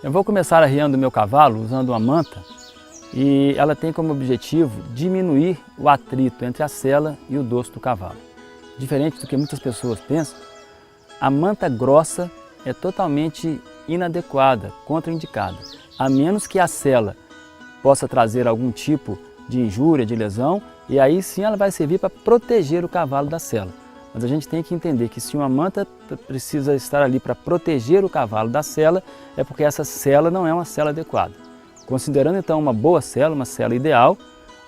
Eu vou começar arriando o meu cavalo usando uma manta e ela tem como objetivo diminuir o atrito entre a sela e o dorso do cavalo. Diferente do que muitas pessoas pensam, a manta grossa é totalmente inadequada, contraindicada, a menos que a sela possa trazer algum tipo de injúria, de lesão, e aí sim ela vai servir para proteger o cavalo da sela. Mas a gente tem que entender que se uma manta precisa estar ali para proteger o cavalo da sela, é porque essa sela não é uma sela adequada. Considerando então uma boa sela, uma sela ideal,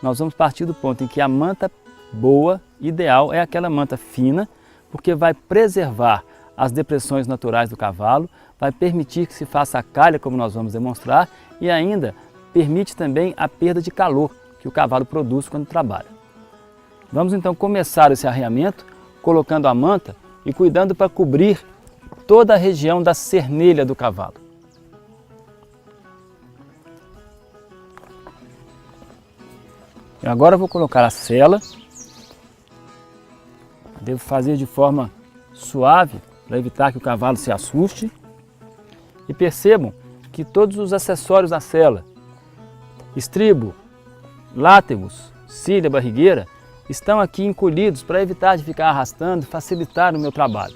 nós vamos partir do ponto em que a manta boa, ideal, é aquela manta fina, porque vai preservar as depressões naturais do cavalo, vai permitir que se faça a calha, como nós vamos demonstrar, e ainda permite também a perda de calor que o cavalo produz quando trabalha. Vamos então começar esse arreamento colocando a manta e cuidando para cobrir toda a região da cernelha do cavalo. E agora eu vou colocar a sela. Devo fazer de forma suave para evitar que o cavalo se assuste. E percebam que todos os acessórios da sela, estribo, látegos, cilha, barrigueira, estão aqui encolhidos para evitar de ficar arrastando e facilitar o meu trabalho.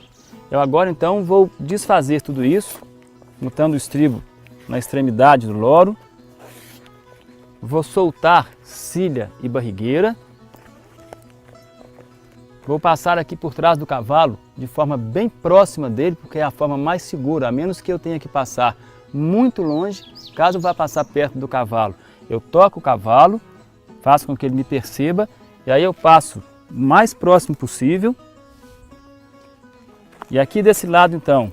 Eu agora então vou desfazer tudo isso, botando o estribo na extremidade do loro. Vou soltar cilha e barrigueira. Vou passar aqui por trás do cavalo de forma bem próxima dele, porque é a forma mais segura, a menos que eu tenha que passar muito longe. Caso eu vá passar perto do cavalo, eu toco o cavalo, faço com que ele me perceba, e aí eu passo o mais próximo possível. E aqui desse lado então,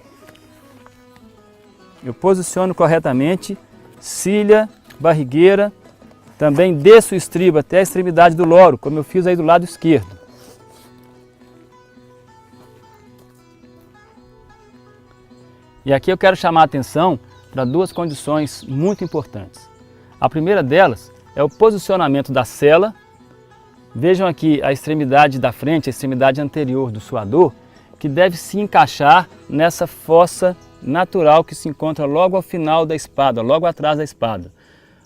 eu posiciono corretamente cilha, barrigueira, também desço o estribo até a extremidade do loro, como eu fiz aí do lado esquerdo. E aqui eu quero chamar a atenção para duas condições muito importantes. A primeira delas é o posicionamento da sela. Vejam aqui a extremidade da frente, a extremidade anterior do suador, que deve se encaixar nessa fossa natural que se encontra logo ao final da espada, logo atrás da espada.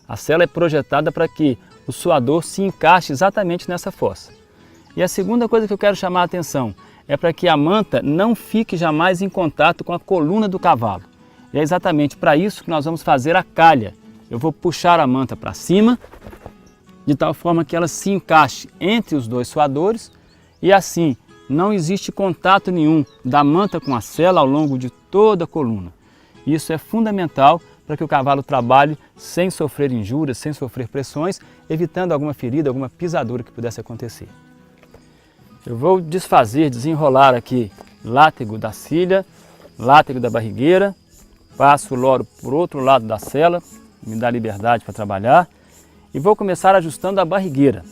A sela é projetada para que o suador se encaixe exatamente nessa fossa. E a segunda coisa que eu quero chamar a atenção é para que a manta não fique jamais em contato com a coluna do cavalo. E é exatamente para isso que nós vamos fazer a calha. Eu vou puxar a manta para cima, de tal forma que ela se encaixe entre os dois suadores, e assim não existe contato nenhum da manta com a sela ao longo de toda a coluna. Isso é fundamental para que o cavalo trabalhe sem sofrer injúrias, sem sofrer pressões, evitando alguma ferida, alguma pisadura que pudesse acontecer. Eu vou desfazer, desenrolar aqui látego da cilha, látego da barrigueira, passo o loro por outro lado da sela, me dá liberdade para trabalhar, e vou começar ajustando a barrigueira.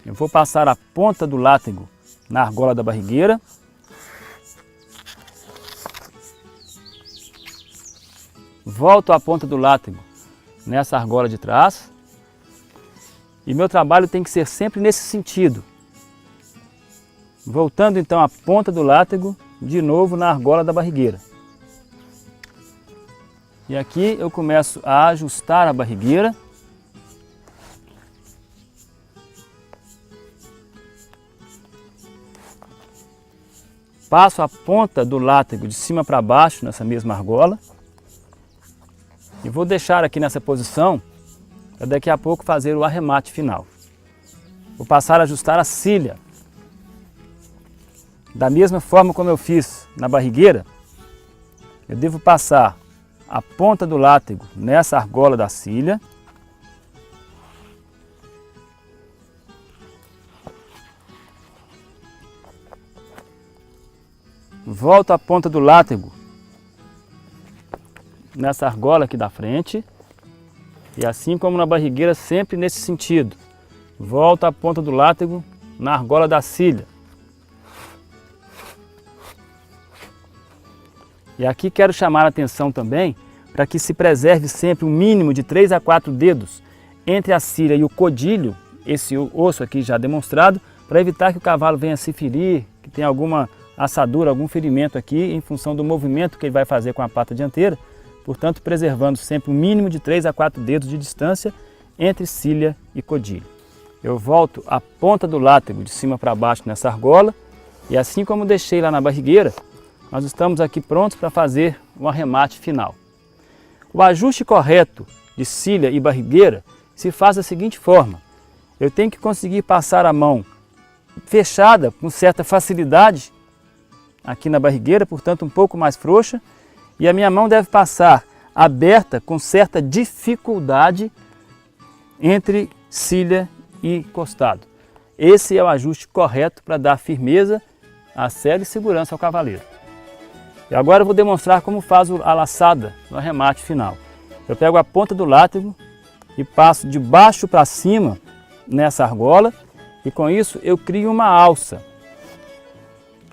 Eu vou passar a ponta do látego na argola da barrigueira. Volto a ponta do látego nessa argola de trás. E meu trabalho tem que ser sempre nesse sentido. Voltando então a ponta do látego de novo na argola da barrigueira. E aqui eu começo a ajustar a barrigueira. Passo a ponta do látego de cima para baixo nessa mesma argola. E vou deixar aqui nessa posição para daqui a pouco fazer o arremate final. Vou passar a ajustar a cilha. Da mesma forma como eu fiz na barrigueira, eu devo passar a ponta do látego nessa argola da cilha. Volto a ponta do látego nessa argola aqui da frente. E assim como na barrigueira, sempre nesse sentido. Volto a ponta do látego na argola da cilha. E aqui quero chamar a atenção também para que se preserve sempre um mínimo de 3 a 4 dedos entre a cilha e o codilho, esse osso aqui já demonstrado, para evitar que o cavalo venha se ferir, que tenha alguma assadura, algum ferimento aqui em função do movimento que ele vai fazer com a pata dianteira, portanto preservando sempre um mínimo de 3 a 4 dedos de distância entre cília e codilha. Eu volto a ponta do látego de cima para baixo nessa argola e assim como deixei lá na barrigueira, nós estamos aqui prontos para fazer um arremate final. O ajuste correto de cília e barrigueira se faz da seguinte forma: eu tenho que conseguir passar a mão fechada com certa facilidade aqui na barrigueira, portanto um pouco mais frouxa, e a minha mão deve passar aberta com certa dificuldade entre cília e costado. Esse é o ajuste correto para dar firmeza à sela e segurança ao cavaleiro. E agora eu vou demonstrar como faz a laçada no arremate final. Eu pego a ponta do látego e passo de baixo para cima nessa argola e com isso eu crio uma alça.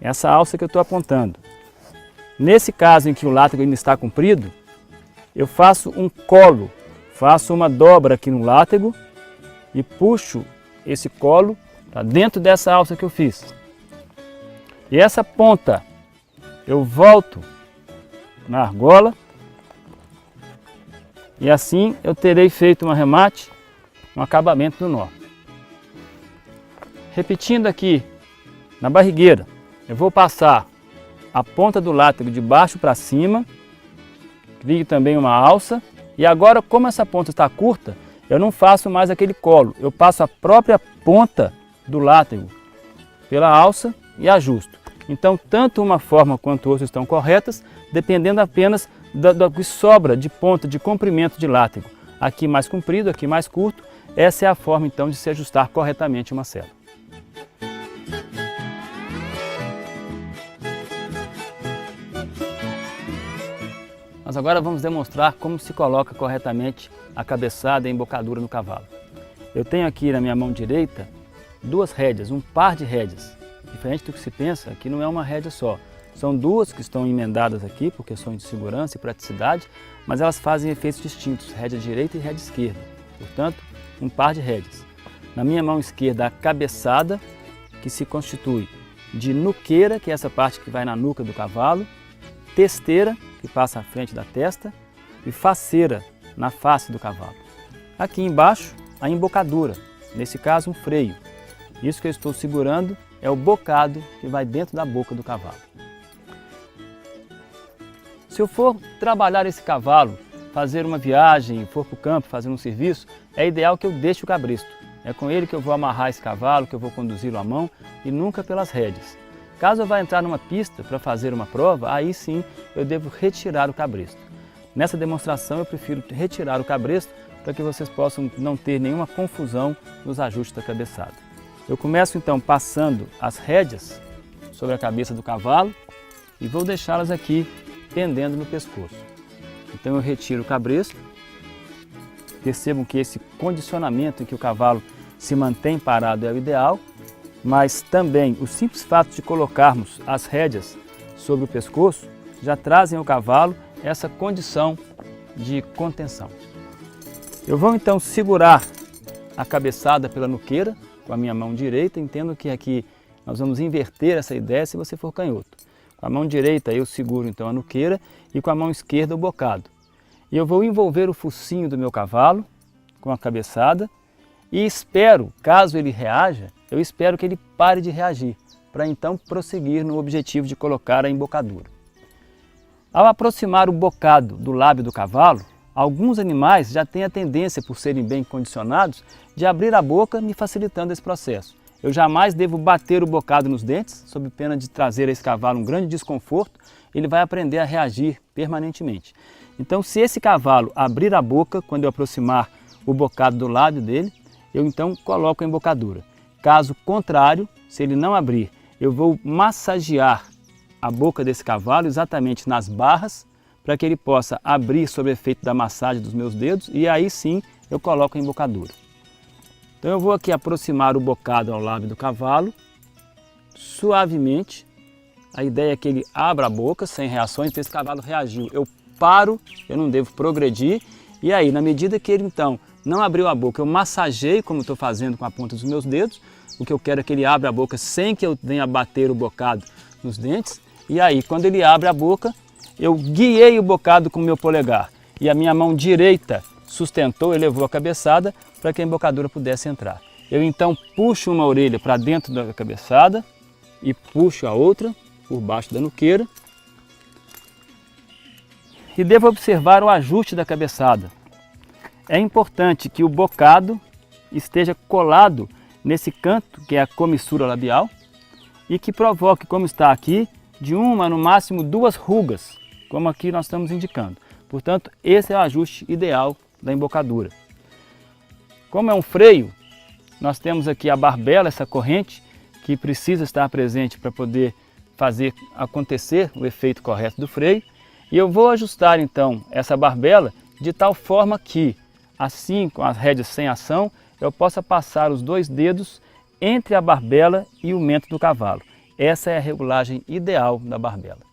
Essa alça que eu estou apontando. Nesse caso em que o látego ainda está comprido, eu faço um colo, faço uma dobra aqui no látego e puxo esse colo para dentro dessa alça que eu fiz. E essa ponta eu volto na argola e assim eu terei feito um arremate, um acabamento do nó. Repetindo aqui na barrigueira, eu vou passar a ponta do látego de baixo para cima, crio também uma alça e agora, como essa ponta está curta, eu não faço mais aquele colo, eu passo a própria ponta do látego pela alça e ajusto. Então, tanto uma forma quanto outra estão corretas, dependendo apenas do que sobra de ponta de comprimento de látego. Aqui mais comprido, aqui mais curto, essa é a forma então de se ajustar corretamente uma sela. Nós agora vamos demonstrar como se coloca corretamente a cabeçada e a embocadura no cavalo. Eu tenho aqui na minha mão direita duas rédeas, um par de rédeas. Diferente do que se pensa, aqui não é uma rédea só. São duas que estão emendadas aqui por questões de segurança e praticidade, mas elas fazem efeitos distintos, rédea direita e rédea esquerda. Portanto, um par de rédeas. Na minha mão esquerda, a cabeçada, que se constitui de nuqueira, que é essa parte que vai na nuca do cavalo, testeira, que passa à frente da testa, e faceira, na face do cavalo. Aqui embaixo, a embocadura, nesse caso um freio. Isso que eu estou segurando é o bocado que vai dentro da boca do cavalo. Se eu for trabalhar esse cavalo, fazer uma viagem, for para o campo, fazer um serviço, é ideal que eu deixe o cabresto. É com ele que eu vou amarrar esse cavalo, que eu vou conduzi-lo à mão e nunca pelas rédeas. Caso eu vá entrar numa pista para fazer uma prova, aí sim eu devo retirar o cabresto. Nessa demonstração eu prefiro retirar o cabresto para que vocês possam não ter nenhuma confusão nos ajustes da cabeçada. Eu começo então passando as rédeas sobre a cabeça do cavalo e vou deixá-las aqui pendendo no pescoço. Então eu retiro o cabresto, percebam que esse condicionamento em que o cavalo se mantém parado é o ideal, mas também o simples fato de colocarmos as rédeas sobre o pescoço já trazem ao cavalo essa condição de contenção. Eu vou então segurar a cabeçada pela nuqueira com a minha mão direita, entendo que aqui nós vamos inverter essa ideia se você for canhoto. Com a mão direita eu seguro então a nuqueira e com a mão esquerda o bocado. E eu vou envolver o focinho do meu cavalo com a cabeçada e espero, caso ele reaja, eu espero que ele pare de reagir, para então prosseguir no objetivo de colocar a embocadura. Ao aproximar o bocado do lábio do cavalo, alguns animais já têm a tendência, por serem bem condicionados, de abrir a boca, me facilitando esse processo. Eu jamais devo bater o bocado nos dentes, sob pena de trazer a esse cavalo um grande desconforto, ele vai aprender a reagir permanentemente. Então, se esse cavalo abrir a boca, quando eu aproximar o bocado do lábio dele, eu então coloco a embocadura. Caso contrário, se ele não abrir, eu vou massagear a boca desse cavalo exatamente nas barras, para que ele possa abrir sob o efeito da massagem dos meus dedos e aí sim eu coloco a embocadura. Então eu vou aqui aproximar o bocado ao lábio do cavalo, suavemente. A ideia é que ele abra a boca sem reações, então esse cavalo reagiu. Eu paro, eu não devo progredir e aí na medida que ele então não abriu a boca, eu massageio como estou fazendo com a ponta dos meus dedos. O que eu quero é que ele abra a boca sem que eu venha bater o bocado nos dentes, e aí quando ele abre a boca, eu guiei o bocado com o meu polegar e a minha mão direita sustentou, elevou a cabeçada para que a embocadura pudesse entrar. Eu então puxo uma orelha para dentro da cabeçada e puxo a outra por baixo da nuqueira. E devo observar o ajuste da cabeçada. É importante que o bocado esteja colado nesse canto, que é a comissura labial, e que provoque, como está aqui, de uma, no máximo, 2 rugas, como aqui nós estamos indicando. Portanto, esse é o ajuste ideal da embocadura. Como é um freio, nós temos aqui a barbela, essa corrente, que precisa estar presente para poder fazer acontecer o efeito correto do freio. E eu vou ajustar então essa barbela de tal forma que, assim com as rédeas sem ação, eu possa passar os 2 dedos entre a barbela e o mento do cavalo. Essa é a regulagem ideal da barbela.